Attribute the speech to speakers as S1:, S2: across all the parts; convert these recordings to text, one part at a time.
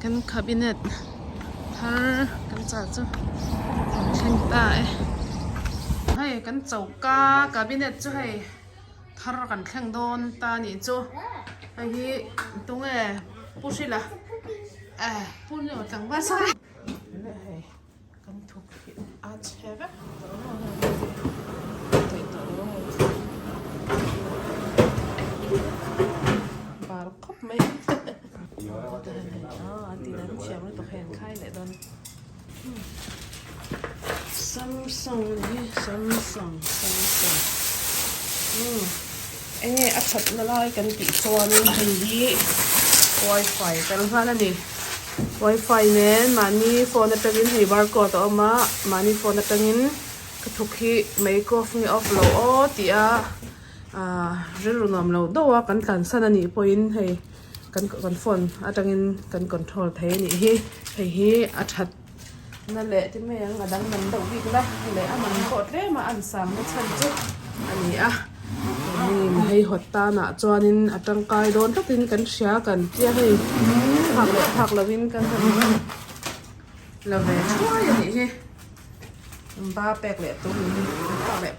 S1: กันคาบิเนตทาร์กันจัดจ้ะแข่งตายให้กันเจ้ากาคาบิเนตจ้ะให้ทาร์กันแข่งโดนตานี่จ้ะไอ้ที่ตรงปุ๊ชิละปุ๊เนี่ยจังบ้าซะเลยให้กันถูกอาเชฟบาร์คบไหมตีนั้นเชียร์มันตกแข่งค่ายเลยตอนซัมซุงนี่ซัมซุงอัดชัดละลายกันติดตัวนึงทีนี้ Wi-Fi กันว่าแล้วนี่ Wi-Fi เนี่ยมันนี่โฟนตั้งอินให้บาร์โค้ดออกมามันนี่โฟนตั้งอินก็ทุกที่ไม่ก็ฟงออฟโหลดที่เรื่องนำเราดูว่ากันสันนี่พออินให้กันโฟนตั้งอินกันคอนโทรลเทนี่ให้อัดชัดนั่นแหละที่ไม่ยังดังมันดอกวิกละเลยมันกดเลยมาอันสามก็ชันจุอันนี้นี่ให้หดตาหนาจวนินอัดร่างกายโดนทักทินกันเสียกันเจ้าให้ผักละวินกันละเวช่วยอย่างนี้บ้าแปลกแหละตัวนี้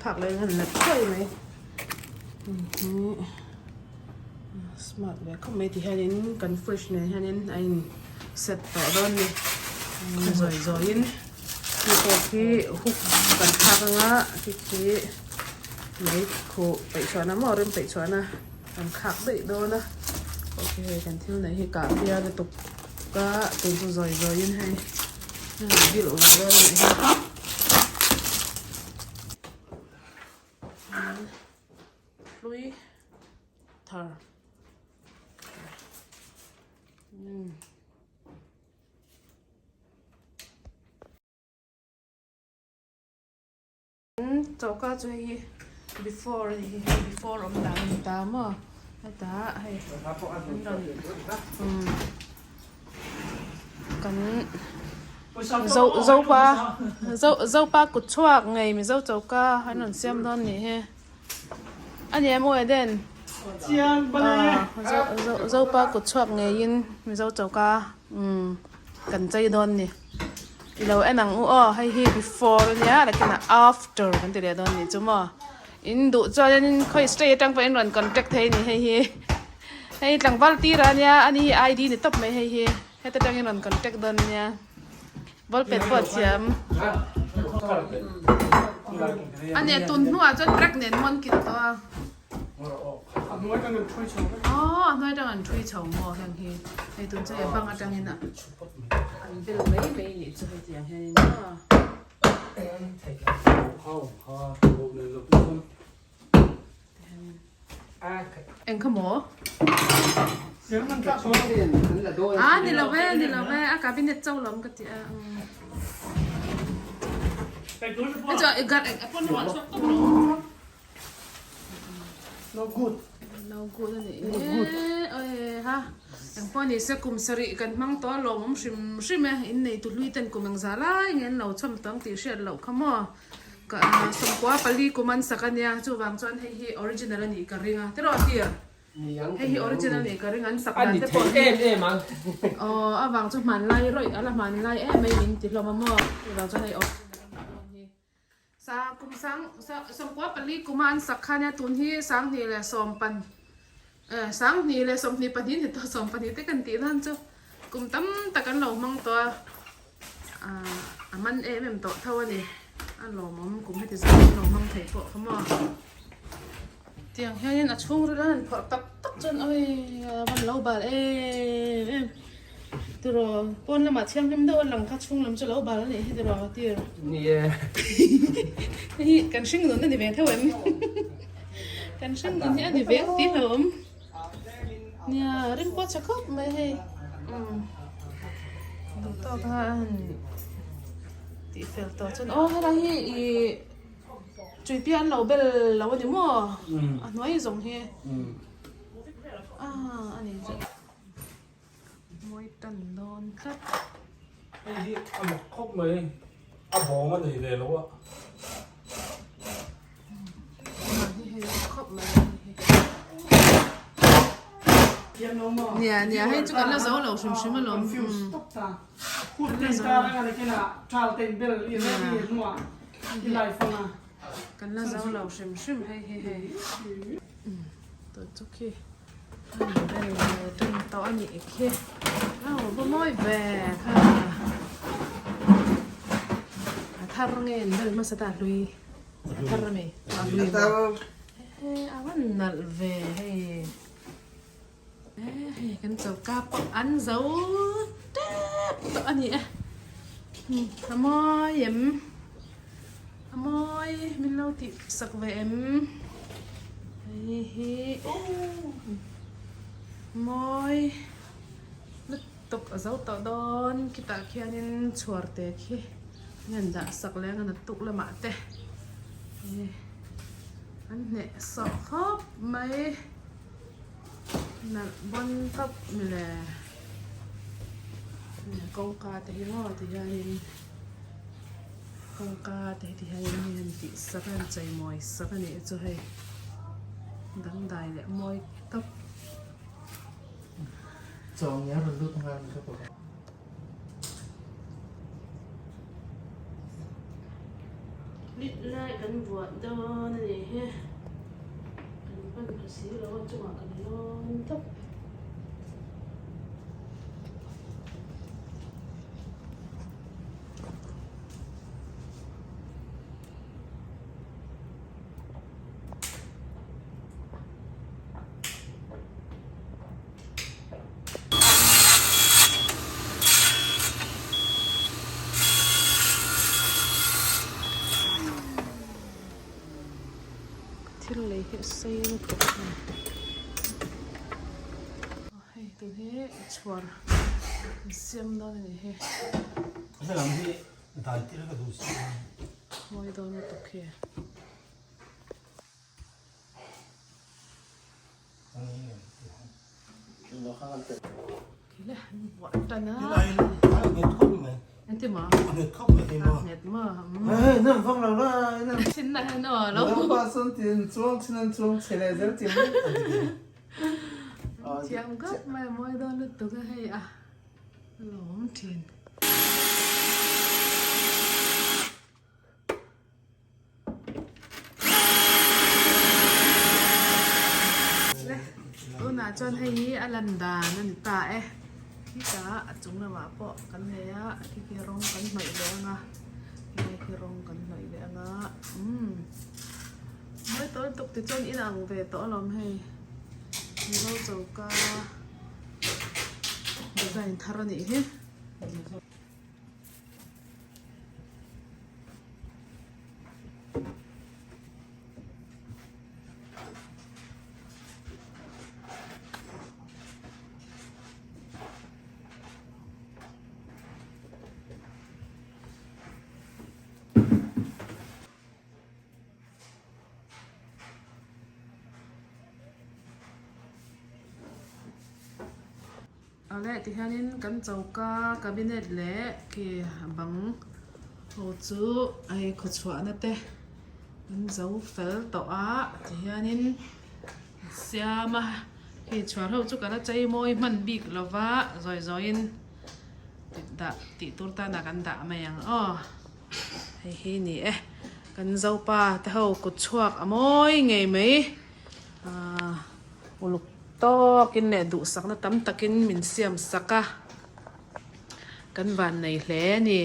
S1: ผักเลยหันละช่วยไหมสมาร์ทเลยเขาไม่ที่ให้นินกันฟรชเนี่ยให้นินไอ้เสร็จต่อโดนนี่จอยๆนี่ที่พวกที่หุบกันผักงะที่ไม่คู่ไปชวนนะมอเริ่มไปชวนนะทำขับไปโดนนะโอเคกันที่ไหนให้กาเบียจะตกก็ตัวจอยยินให้ดิลเลยลุยเธอเจ้าก็จะbefore อมดังตามอ่ะให้ตาให้กันเจ้าป้ากุดชวกไงมีเจ้าก็ให้หนุนเสียมตอนนี้ฮะอันนี้มวยเด่นเจ้าป้ากุดชวกไงยินมีเจ้าก็กันใจโดนนี่เราไอ้หนังให้ before เนี่ยแล้วกัน after กันตีเดียดนี่จุ๊มอินดูจอยันค่อย straight ตั้งไปอินรัน contact ให้ให้ตั้งบัลตีร้านเนี่ยอันนี้ ID นี่ตบไม่ให้ตั้งอินรัน contact ดนเนี่ยบอลเป็ดปวดเสียมอันนี้ตุนหัวจน pregnant มันกินตัวน้อยจังกันช่วยชงน้อยจังกันช่วยชงหม้อแห้งให้ตุนจะฟังอาจารย์น่ะอันเป็นไม่นี่จะให้เสียงให้เนาะเอ็งขโมยนี่เราแว่อากาศเป็นเจ้าล้อมกันจีจะอีกการคนหัวชอบต้มno good นี่ฮะอย่างพอนี่สักกุมสริกันมั่งตัวลงชิมอินในตุลุยเต็นกุมยังซาลาอย่างเงี้ยเราชมตั้งตีเชียเราขโมยก็สมกว่าปลีกุมันสักเนี่ยจูวางจวนให้ออริจินัลนี่กระริงอ่ะที่เราเตียให้ออริจินัลนี่กระริงอันสักนั้นแต่พอมั้งวางจวนมันไล่ร้อยอะไรมันไล่ไม่ยินติดเรามาหม้อเราจะให้ออกสักกุมสังสมกว่าปลีกุมันสักเนี่ยตุนที่สังนี่แหละสมปันสังนี่เลยสมนี่ปนิดตัวสมปนิดที่กันตีนั่นจ้ะกุมตั้มตะกันเรามั่งตัวมันเป็นตัวเท่านี้อันเรามั่งกุมให้ที่สังเรามั่งไถ่ปอกขโมยเตียงแค่นี้ช่วงนั้นพอตักจนมันเราบาดตัวเราปนละมาเที่ยงนิ่มด้วยหลังคัดช่วงลำจะเราบาดนี่ตัวเราเตี้ยนี่กันชิงตัวนี่เองเท่าไหร่กันชิงตัวนี้อันนี้เองตีเหรอเนี่ยริมปอดชักก็ไม่ให้ดูต่อกันตีเฟลต่อจนอะไรจุดเปลี่ยนเราเบลเราวันนี้มั่วน้อยส่งเฮอันนี้จะมวยตันโดนครับ
S2: ไอ้ที่เอาหมกครบเลยเอาหอมมาหน่อยเลยแล้วอะ
S1: ที่ให้ครบเลย
S3: kiếm nó mà
S1: Nhà hay chú cần là dấu lẩu xùm xùm mà lộn.
S3: tóc ta hút lên ta đang là cái là trào tiền bill in ra đi mua in lại phong à
S1: Cần là dấu lẩu xùm xùm hay. Tôi chút khi. Đây là trên tàu nhẹ khi. Bố môi về ha. Thar nghe đời mà sẽ ta lui. Thar mày. Lui. Awan nal về hay. Kan dấu cáp ăn dấu đẹp tao nhỉ môi em môi mình lâu thì sặc về em môi lúc tục ở dấu tao đón kita kia nên chuột thế khi nhân đã sặc lên anh tục là mạ thế anh nè sặc khóc mấy nè bon cấp là câu cá thì nó thì hay câu cá thì hay nên thì sắc anh chạy mồi sắc anh ấy cho hay đắng đài lại mồi cấp
S4: chọn nhớ mình lúc ngang các bạn
S1: lít lại cần vượt đó này ha cần phải xí đó cho mà cần nó thấp lấy hiệu xây một cục này hay từ thế chuột xiêm đó này he
S2: Cái làm gì đại tiết cái đồ gì
S1: môi đó một cục kia
S4: nó khá là tuyệt
S1: cái này vọt ra nữa
S2: cái này nghiệt khóc mày
S1: anh tìm mà
S2: nghiệt khóc mày thì mà
S1: nhật mơ
S4: nó phong nào đó
S1: xin này nó
S4: nó
S1: lâu
S4: qua xuân tiền chuông chỉ là rất tiền
S1: chiang gấp mà môi đó nó tụi cái hay à lỏng tiền nà cho hay lần đà nên ta khi cả chúng là mà bỏ cái này á cái rong cái mày đấy nga cái rong cái mày đấy nga mới tới tục thì cho ít ăn về tỏ làm hay lâu dầu ca bây giờ anh thara này hết lẽ thì hanin kan chauka cabinet le ki bang ho chu ai kho chwa na te kan zau fel to a thì hanin siama ki chwa ho chu kana chai moi man bik lova rồi in da ti tur ta na kan da ma yang hei hi ni kan zau pa te ho ku chuak amoi ngei mai uluk to kin ne du sak na tam takin min siam saka kan van nei hle ni